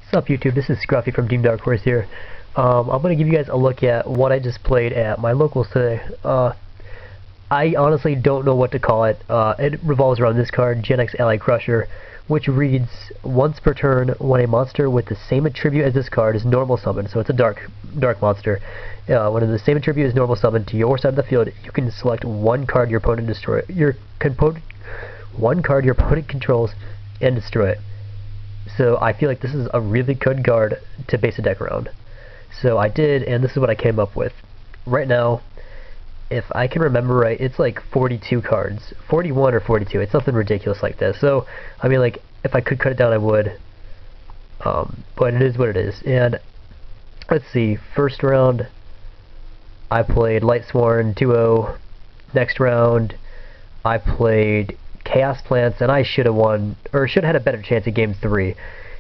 What's up, YouTube? This is Scruffy from TeamDarkHorse here. I'm going to give you guys a look at what I just played at my locals today. I honestly don't know what to call it. It revolves around this card, Gen X Ally Crusher, which reads, once per turn, when a monster with the same attribute as this card is normal summoned, so it's a dark monster. When the same attribute is normal summoned to your side of the field, you can select one card your opponent controls and destroy it. So I feel like this is a really good card to base a deck around. So I did, and this is what I came up with. Right now, if I can remember right, it's like 42 cards. 41 or 42. It's something ridiculous like this. So, I mean, like, if I could cut it down, I would. But it is what it is. And, let's see, first round, I played Lightsworn 2-0. Next round, I played Chaos Plants, and I should have won, or should have had a better chance at Game 3.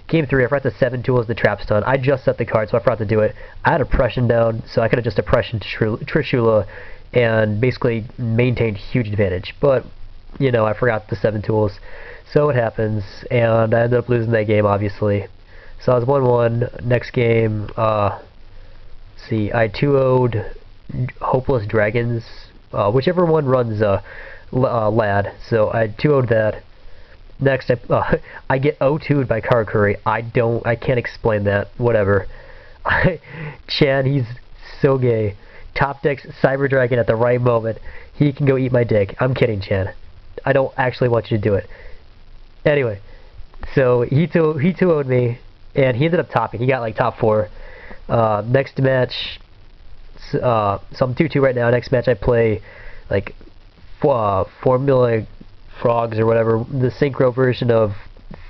Game 3, I forgot the 7 tools, the trap stun. I just set the card, so I forgot to do it. I had oppression down, so I could have just oppression Trishula and basically maintained huge advantage. But, you know, I forgot the 7 tools, so it happens, and I ended up losing that game, obviously. So I was 1-1. Next game, see, I 2-0'd Hopeless Dragons, whichever one runs Lad, so I 2-0'd that. Next, I get 0-2'd by Karakuri. I can't explain that. Whatever. Chan, he's so gay. Top decks Cyber Dragon at the right moment. He can go eat my dick. I'm kidding, Chan. I don't actually want you to do it. Anyway, so he 2-0'd me, and he ended up topping. He got like top 4. Next match, so I'm 2-2 right now. Next match I play like Formula Frogs or whatever, the synchro version of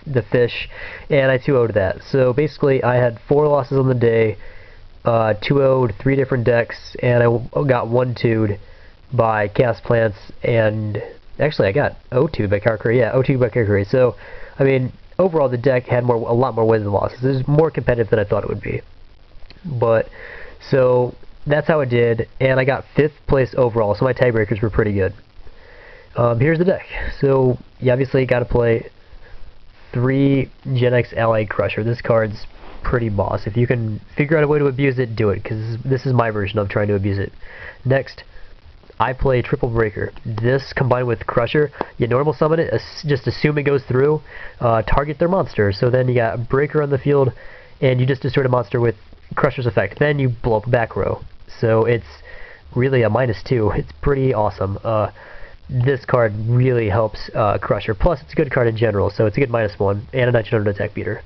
the fish, and I 2-0'd that. So basically I had 4 losses on the day, 2-0'd 3 different decks, and I got 1-2'd by Chaos Plants, and actually I got 0-2'd by Karakuri. Yeah, 0-2'd by Karakuri. So, I mean, overall the deck had a lot more wins than losses. It was more competitive than I thought it would be. But, so, that's how it did, and I got 5th place overall, so my tiebreakers were pretty good. Here's the deck. So, you obviously got to play 3 Gen X Ally Crusher. This card's pretty boss. If you can figure out a way to abuse it, do it, because this is my version of trying to abuse it. Next, I play Triple Breaker. This, combined with Crusher, you normal summon it, just assume it goes through, target their monster. So then you got Breaker on the field, and you just destroy a monster with Crusher's effect. Then you blow up back row. So it's really a -2. It's pretty awesome. This card really helps Crusher. Plus, it's a good card in general, so it's a good -1 and a 1900 attack beater.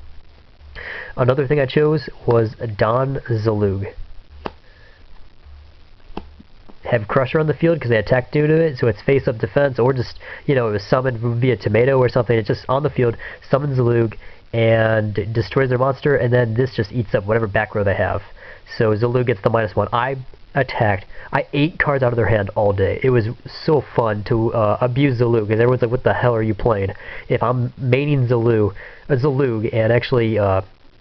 Another thing I chose was Don Zalug. Have Crusher on the field because they attack due to it, so it's face-up defense, or just, you know, it was summoned via Tomato or something. It's just on the field, summons Zalug, and destroys their monster, and then this just eats up whatever back row they have. So Zalug gets the -1. I ate cards out of their hand all day. It was so fun to abuse Zalug, and everyone's like, what the hell are you playing? If I'm maining Zalug and actually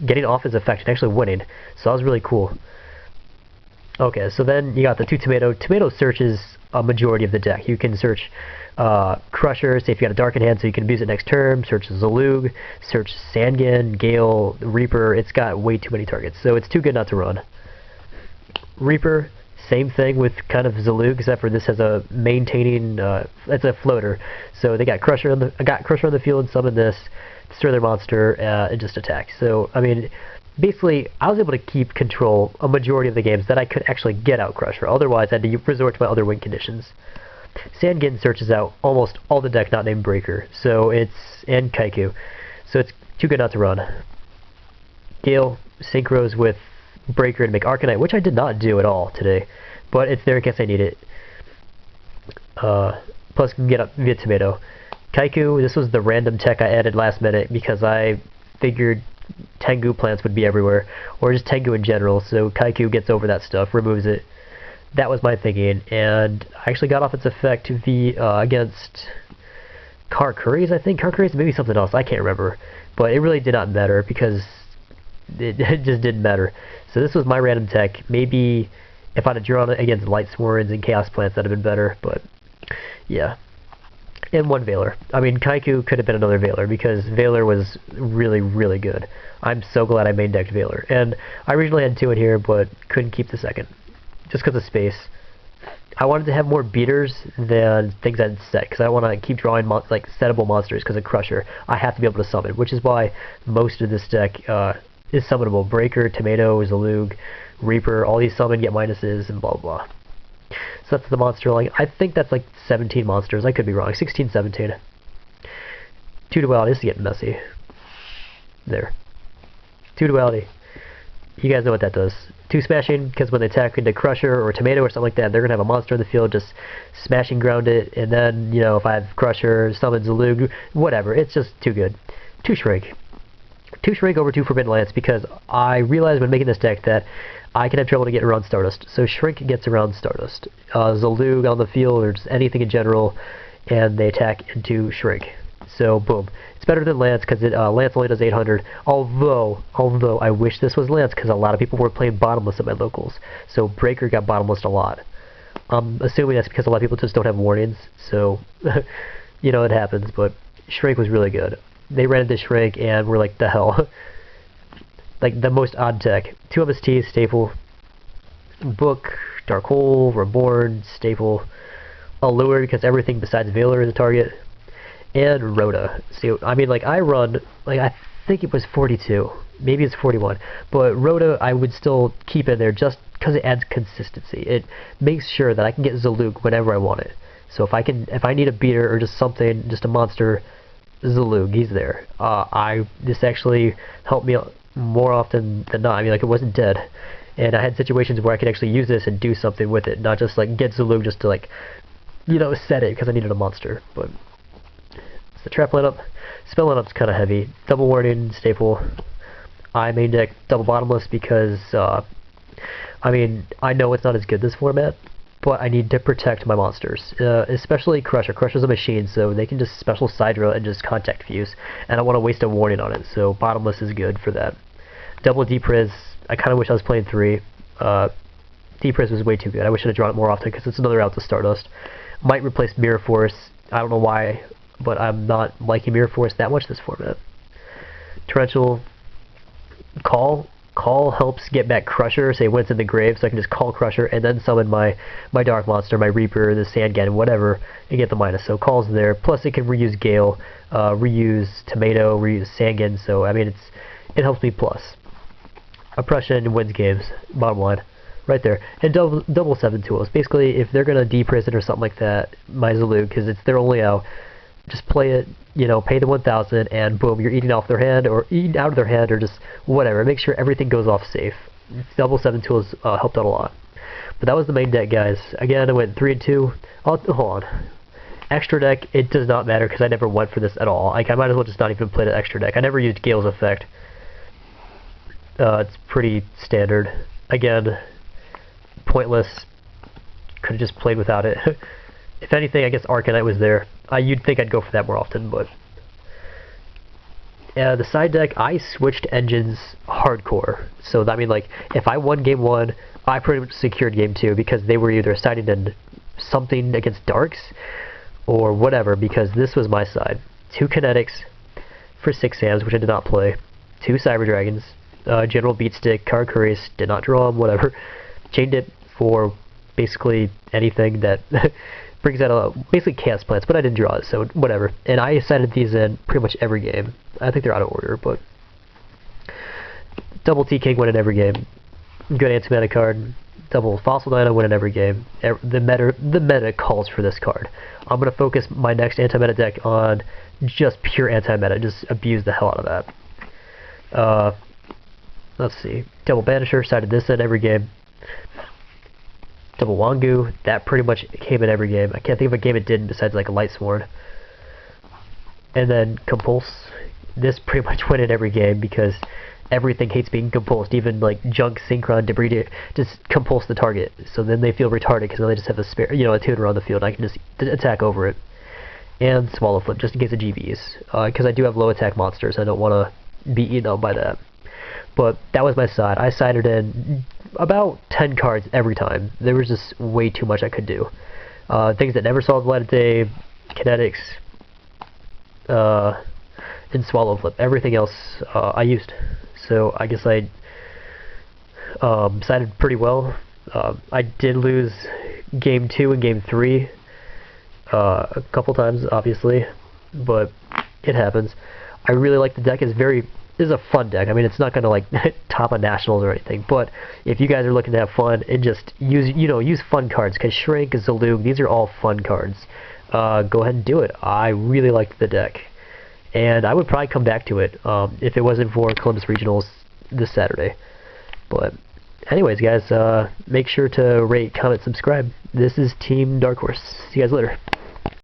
getting off his effect and actually winning. So that was really cool. Okay, so then you got the 2 Tomato. Tomato searches a majority of the deck. You can search Crusher, say if you got a Dark in hand, so you can abuse it next turn. Search Zalug, search Sangin, Gale, Reaper. It's got way too many targets, so it's too good not to run. Reaper, same thing with kind of Zalug, except for this has a maintaining, it's a floater. So they got Crusher on the field, summon this, destroy their monster, and just attack. So, I mean, basically, I was able to keep control a majority of the games that I could actually get out Crusher. Otherwise, I had to resort to my other win conditions. Sangin searches out almost all the deck not named Breaker, so it's, and Kaiku. So it's too good not to run. Gale synchros with Breaker to make Arcanite, which I did not do at all today, but it's there in case I need it. Plus can get up via Tomato. Kaiku, this was the random tech I added last minute because I figured Tengu plants would be everywhere, or just Tengu in general, so Kaiku gets over that stuff, removes it. That was my thinking, and I actually got off its effect against Karakuri's, I think. Karakuri's, maybe something else, I can't remember. But it really did not matter because it just didn't matter. So this was my random tech. Maybe if I'd have drawn it against Lightsworns and Chaos Plants, that'd have been better, but yeah. and one Veiler. I mean, Kaiku could have been another Veiler because Veiler was really, really good. I'm so glad I main decked Veiler. And I originally had 2 in here, but couldn't keep the second. Just because of space. I wanted to have more beaters than things I'd set, because I want to keep drawing like settable monsters because of Crusher. I have to be able to summon, which is why most of this deck is summonable. Breaker, Tomato, Zalug, Reaper, all these summon, get minuses, and blah blah. So that's the monster line. I think that's like 17 monsters. I could be wrong. 16, 17. 2 duality. This is getting messy. There. 2 duality. You guys know what that does. 2 smashing, because when they attack into Crusher or Tomato or something like that, they're going to have a monster in the field, just smashing ground it, and then, you know, if I have Crusher, summon Zalug, whatever, it's just too good. 2 Shrink. 2 Shrink over 2 Forbidden Lance, because I realized when making this deck that I can have trouble to get around Stardust. So Shrink gets around Stardust. Zalug on the field, or just anything in general, and they attack into Shrink. So, boom. It's better than Lance, because Lance only does 800, although I wish this was Lance, because a lot of people were playing Bottomless at my locals. So Breaker got Bottomless a lot. I'm assuming that's because a lot of people just don't have warnings, so, you know, it happens, but Shrink was really good. They ran into Shrink, and we're like, the hell. Like, the most odd deck. 2 MSTs, staple. Book, Dark Hole, Reborn, staple. Allure, because everything besides Veiler is a target. And Rhoda. So, I mean, like, I run, like, I think it was 42. Maybe it's 41. But Rhoda, I would still keep in there just because it adds consistency. It makes sure that I can get Zalug whenever I want it. So if I need a beater or just something, just a monster, Zalug, he's there. This actually helped me more often than not. I mean, like, it wasn't dead. And I had situations where I could actually use this and do something with it, not just, like, get Zalug just to, like, you know, set it because I needed a monster. But it's the trap lineup. Spell lineup's kind of heavy. Double warning, staple. I main deck double bottomless because, I mean, I know it's not as good this format, but I need to protect my monsters, especially Crusher. Crusher's a machine, so they can just special side row and just contact fuse, and I don't want to waste a warning on it, so bottomless is good for that. Double Depriz, I kind of wish I was playing 3. Depriz was way too good. I wish I'd have drawn it more often, because it's another out to Stardust. Might replace Mirror Force. I don't know why, but I'm not liking Mirror Force that much this format. Torrential, Call. Call helps get back Crusher, say when it's in the grave, so I can just call Crusher and then summon my Dark Monster, my Reaper, the Sandgan, whatever, and get the minus. So Call's there. Plus it can reuse Gale, reuse Tomato, reuse Sandgan, so I mean it helps me plus. Oppression wins games, bottom line. Right there. And double 7 tools. Basically, if they're going to deprison or something like that, my Zalug, because it's their only out, just play it, you know, pay the 1,000, and boom, you're eating off their hand, or eating out of their hand, or just whatever. Make sure everything goes off safe. Double 7 tools helped out a lot. But that was the main deck, guys. Again, I went 3 and 2. Hold on. Extra deck, it does not matter, because I never went for this at all. Like, I might as well just not even play the extra deck. I never used Gale's effect. It's pretty standard. Again, pointless. Could have just played without it. If anything, I guess Arcanite was there. You'd think I'd go for that more often, but the side deck, I switched engines hardcore. So I mean, like, if I won game 1, I pretty much secured game 2 because they were either siding in something against Darks or whatever, because this was my side. 2 Kinetics for 6 Sams, which I did not play. 2 Cyber Dragons. General Beatstick, Carcurious, did not draw them, whatever. Chain Dip for basically anything that brings out basically Chaos Plants, but I didn't draw it, so whatever. And I sided these in pretty much every game. I think they're out of order, but double T-King win in every game. Good anti-meta card. Double Fossil Dino win in every game. The meta calls for this card. I'm going to focus my next anti-meta deck on just pure anti-meta. Just abuse the hell out of that. Let's see. Double Banisher, sided this in every game. Double Wangu, that pretty much came in every game. I can't think of a game it didn't besides like a Lightsworn. And then Compulse. This pretty much went in every game because everything hates being compulsed. Even like Junk, Synchron, Debris, just compulse the target. So then they feel retarded because they just have a spare, you know, a tuner on the field. I can just attack over it. And Swallow Flip, just in case of GBs. Because I do have low attack monsters. I don't want to be eaten up by that. But that was my side. I sided in about 10 cards every time. There was just way too much I could do. Things that never saw the light of day, Kinetics, in Swallow Flip. Everything else I used. So I guess I decided pretty well. I did lose game 2 and game 3 a couple times, obviously, but it happens. I really like the deck. It's a fun deck. I mean, it's not gonna like top on nationals or anything, but if you guys are looking to have fun and just use fun cards, because Shrink, Zalug, these are all fun cards. Go ahead and do it. I really liked the deck, and I would probably come back to it if it wasn't for Columbus Regionals this Saturday. But anyways, guys, make sure to rate, comment, subscribe. This is Team Dark Horse. See you guys later.